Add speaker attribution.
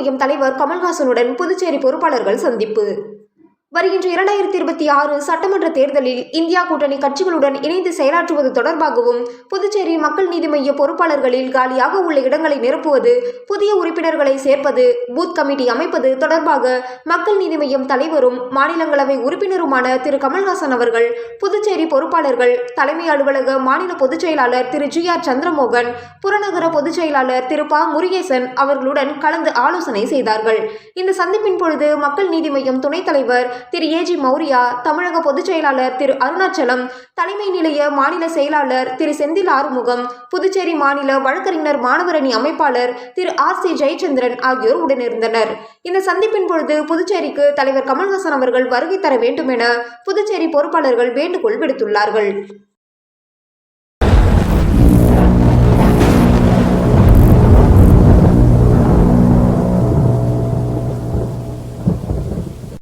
Speaker 1: மய்யம் தலைவர் கமல்ஹாசனுடன் புதுச்சேரி பொறுப்பாளர்கள் சந்திப்பு. வருகின்ற 2026 சட்டமன்ற தேர்தலில் இந்தியா கூட்டணி கட்சிகளுடன் இணைந்து செயலாற்றுவது தொடர்பாகவும், புதுச்சேரி மக்கள் நீதி மய்ய பொறுப்பாளர்களில் காலியாக உள்ள இடங்களை நிரப்புவது, புதிய உறுப்பினர்களை சேர்ப்பது, பூத் கமிட்டி அமைப்பது தொடர்பாக மக்கள் நீதி மய்யம் தலைவரும் மாநிலங்களவை உறுப்பினருமான திரு கமல்ஹாசன் அவர்கள் புதுச்சேரி பொறுப்பாளர்கள், தலைமை அலுவலக மாநில பொதுச் செயலாளர் திரு GR சந்திரமோகன், புறநகர பொதுச் செயலாளர் திரு ப முருகேசன் அவர்களுடன் கலந்து ஆலோசனை செய்தார்கள். இந்த சந்திப்பின் பொழுது மக்கள் நீதி மய்யம் துணைத் தலைவர் திரு AG மௌரியா, தமிழக பொதுச் செயலாளர் திரு அருணாச்சலம், தலைமை நிலைய மாநில செயலாளர் திரு செந்தில் ஆறுமுகம், புதுச்சேரி மாநில வழக்கறிஞர் மாணவரணி அமைப்பாளர் திரு RC ஜெயச்சந்திரன் ஆகியோர் உடனிருந்தனர். இந்த சந்திப்பின் பொழுது புதுச்சேரிக்கு தலைவர் கமல்ஹாசன் அவர்கள் வருகை தர வேண்டும் என புதுச்சேரி பொறுப்பாளர்கள் வேண்டுகோள் விடுத்துள்ளார்கள்.